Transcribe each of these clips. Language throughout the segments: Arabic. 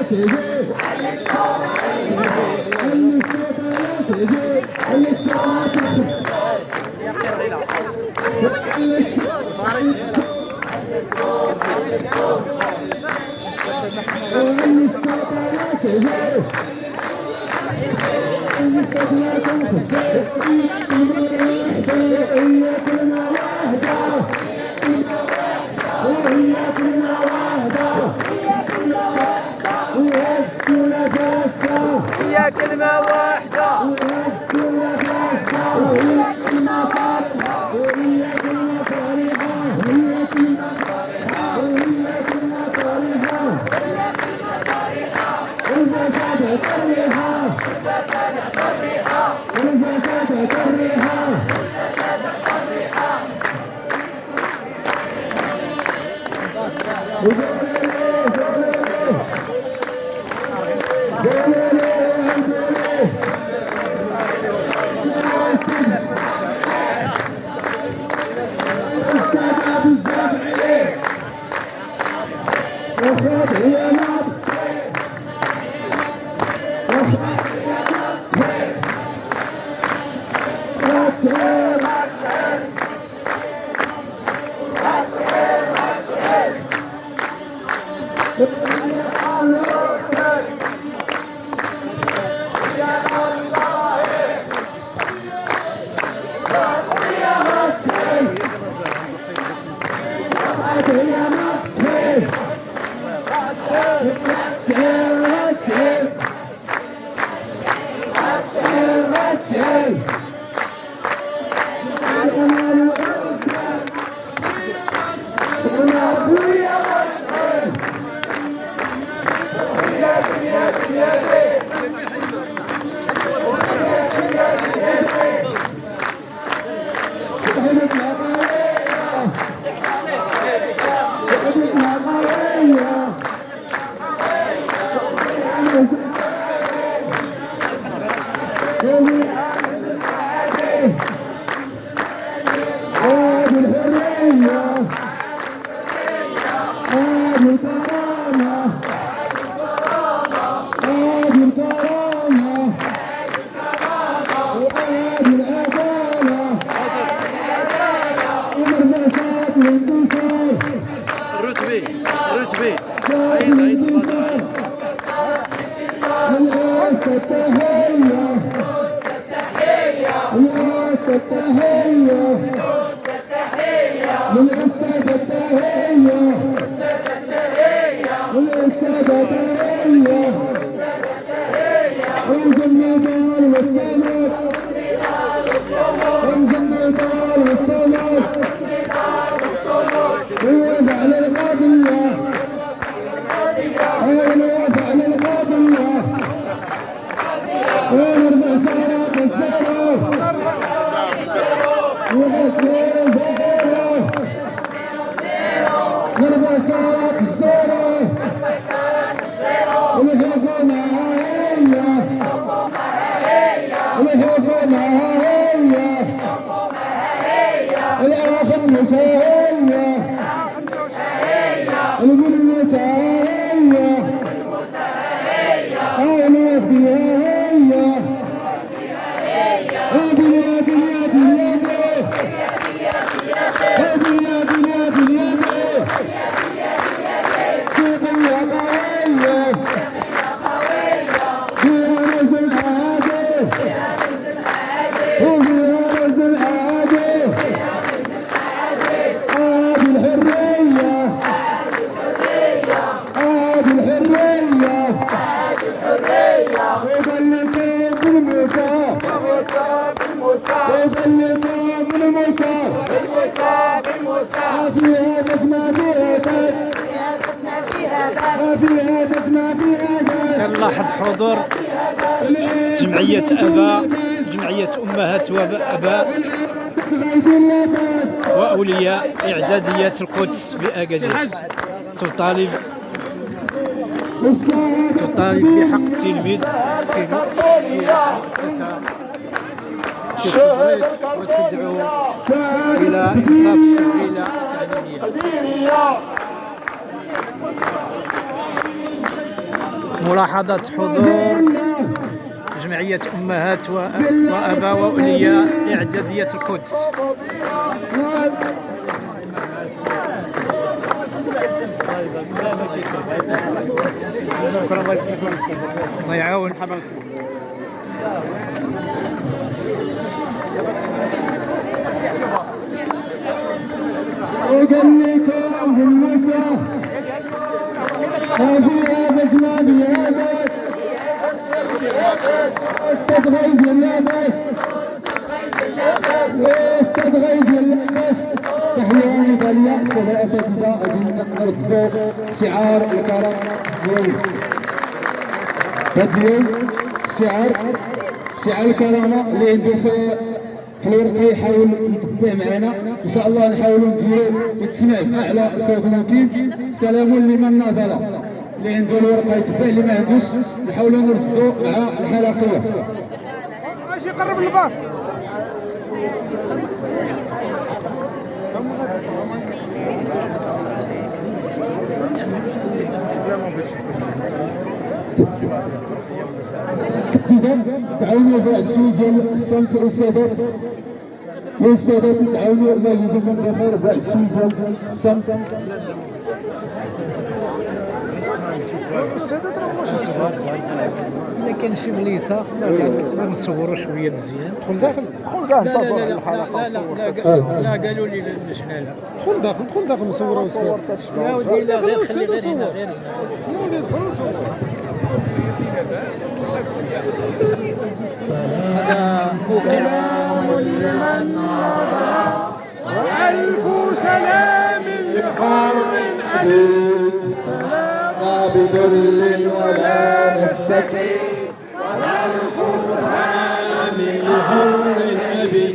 هي كلمة واحدة رتبي كنلاحظ حضور جمعية آباء، جمعية أمهات وآباء وأولياء إعدادية القدس بأكادير تطالب بحق التلميذ في المؤسسة وتدعو إلى إنصاف الشرعية التعليمية. ملاحظة حضور جمعية أمهات وأباء وأولياء إعدادية القدس. الله يعاون. وقال لكم في المساء هذه بسمة بيابس استدغيت اللابس واستدغيت اللابس تحياني ضلع ثلاثة ضائعين نرتفع شعار الكرم اليوم شعار الكرامة اللي عنده في الورقه يحاول يتبع معنا ان شاء الله. نحاولوا نديروا يتسمع باعلى صوت ممكن. سلام لمن ناضل، اللي عنده الورقه يتبع، اللي ما عندوش نحاولوا نردوا مع الحلقيه. ماشي قرب الباب. اذا تعاونوا بعض الشيء ديال الصنف الاستاذات والاستاذات، تعاونوا الله يجزيكم بخير بعض الشيء ديال الصنف. إذا كان شي بليصة نصوروا شوية مزيان. دخل داخل، دخل كاع نتظر على الحلقة. لا قالوا لي باش لا. دخل داخل نصوروا أستاذ. يا ودي لا غير خلي غير هنا غير هذا سلام لمن نظر وألف سلام لحر أليم. سلام بذل ولا نستكين ونرفضها من حر أبي.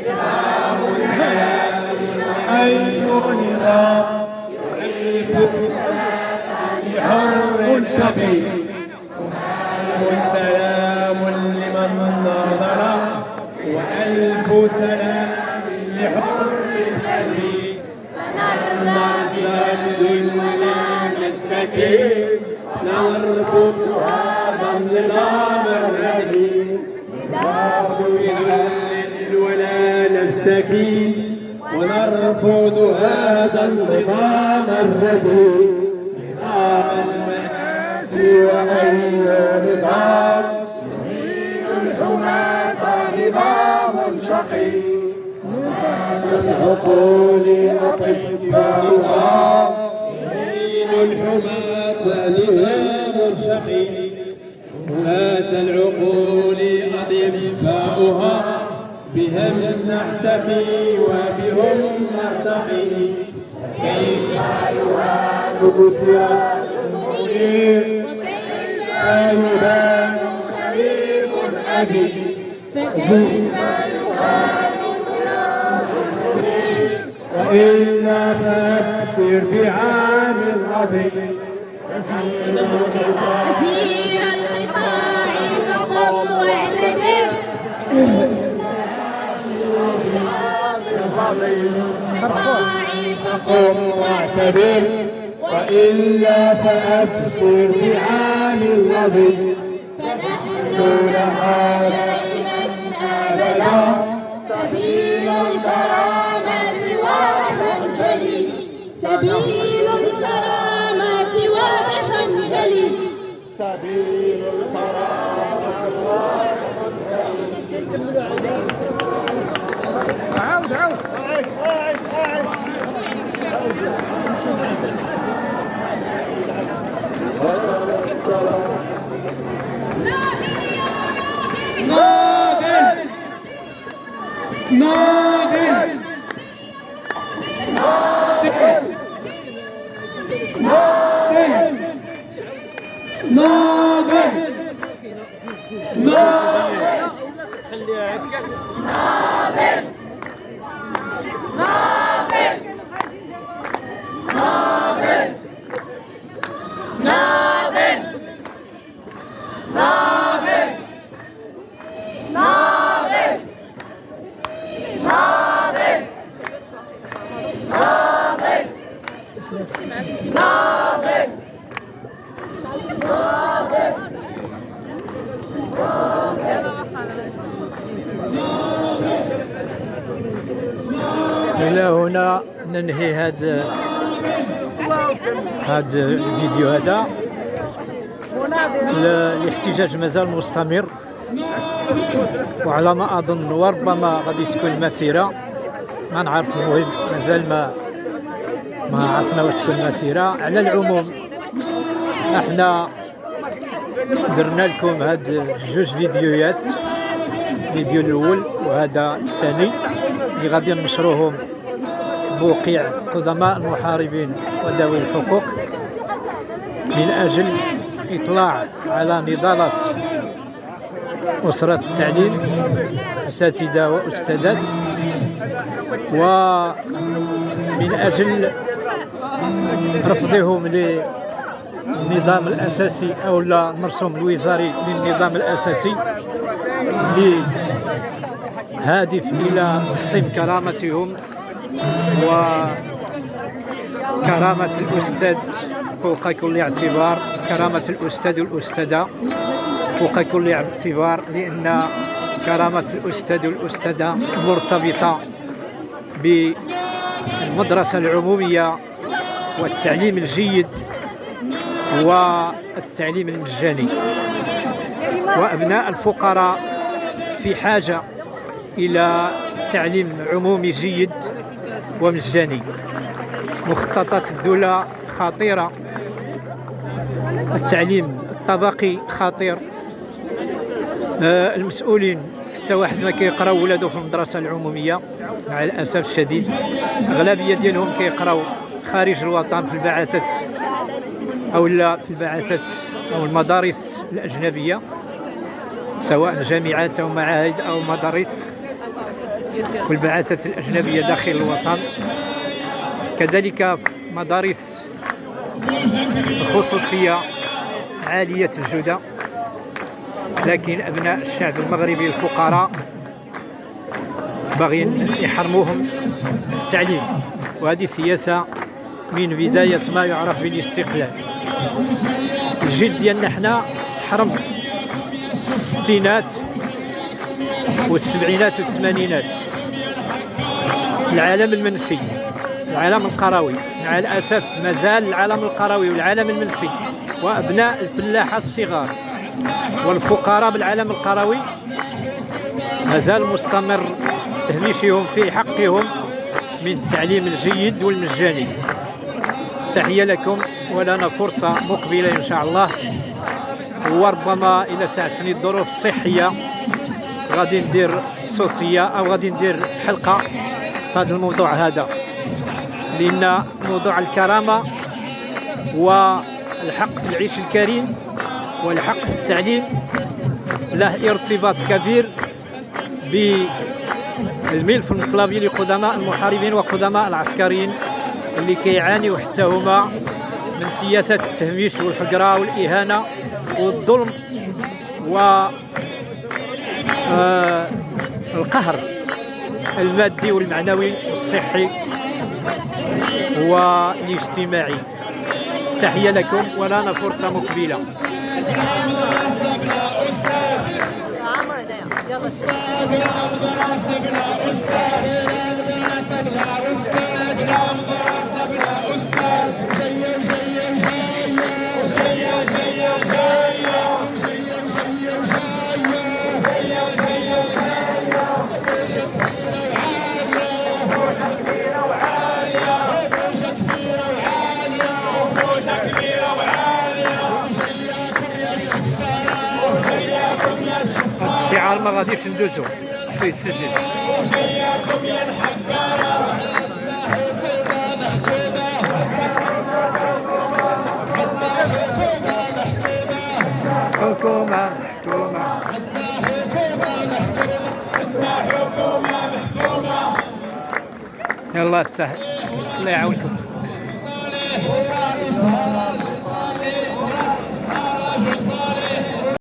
إمام الحياة حي نظام لحر شقي. سلام لمن نظر وألف سلام لحر أبي. نرضى ولا نستكين نرفض هذا النظام الرديء. نرضى ولا نستكين ونرفض هذا النظام الرديء. نظام المآسي وأي نظام يهين الحماة نظام شقي. العقول أطباؤها يهين الحماة نظام شقي. حماة العقول أطباؤها بهم نحتفي وبهم نرتقي. كيف يهان سياج منير وكيف يبان شريف أبي. فكيف يهان سياج منير وإلا فأبشر بعام عظيم. أسير القطاع فقم واعتبر. فقم واعتبر وإلا فأبشر بعام الربيع. فنحن لها دائما أبدا سبيل الكرامة واضح جلي. سبيل الكرامة واضح جلي. سبيل الكرامة عاود ناضل ناضل ناضل ناضل ناضل ناضل ناضل إلى هنا ننهي هذا الفيديو هذا. الاحتجاج مازال مستمر، وعلى ما أظن وربما غادي تكون المسيرة، ما نعرف. المهم مازال ما عرفنا واش تكون المسيرة. على العموم احنا درنا لكم هاد جوج فيديوهات، الفيديو الأول وهذا الثاني اللي غادي ننشروهم بوقيع قدماء المحاربين وذوي الحقوق من أجل إطلاع على نضالات أسرة التعليم، أساتذة وأستاذات، ومن أجل رفضهم للنظام الأساسي أو المرسوم الوزاري للنظام الأساسي هادف إلى تحطيم كرامتهم وكرامة الأستاذ فوق كل اعتبار، كرامة الأستاذ والأستاذة فوق كل اعتبار، لأن كرامة الأستاذ والأستاذة مرتبطة بالمدرسة العمومية والتعليم الجيد والتعليم المجاني. وأبناء الفقراء في حاجة إلى تعليم عمومي جيد ومجاني. مخططات الدولة خطيرة، التعليم الطبقي خطير. المسؤولين حتى واحد ما كيقراو ولادو في المدرسة العمومية مع الأسف الشديد. أغلبية ديالهم كيقراو خارج الوطن في البعثات أو لا في البعثات أو المدارس الأجنبية، سواء جامعات أو معاهد أو مدارس، والبعثات الأجنبية داخل الوطن، كذلك مدارس خصوصية عالية الجودة. لكن أبناء الشعب المغربي الفقراء باغيين يحرموهم التعليم، وهذه سياسة من بداية ما يعرف بالاستقلال. الجيل ديالنا حنا تحرم في الستينات والسبعينات والثمانينات، العالم المنسي، العالم القروي. مع الأسف مازال العالم القروي والعالم المنسي وأبناء الفلاحة الصغار والفقراء بالعالم القروي مازال مستمر تهميشهم في حقهم من التعليم الجيد والمجاني. تحية لكم، ولنا فرصة مقبلة إن شاء الله، وربما إلى ساعتني الظروف الصحية غادي ندير صوتية أو غادي ندير حلقة في هذا الموضوع هذا، لأن موضوع الكرامة والحق في العيش الكريم والحق في التعليم له ارتباط كبير بالملف المطلبي لقدماء المحاربين وقدماء العسكريين اللي كيعانيوا حتى هما من سياسات التهميش والحقرة والإهانة والظلم والقهر المادي والمعنوي والصحي والاجتماعي. تحية لكم، ولنا فرصة مقبلة. الشعار ما غاديش ندوزو سيتسجل. حكومة محكومة، يلا الله يعاونكم.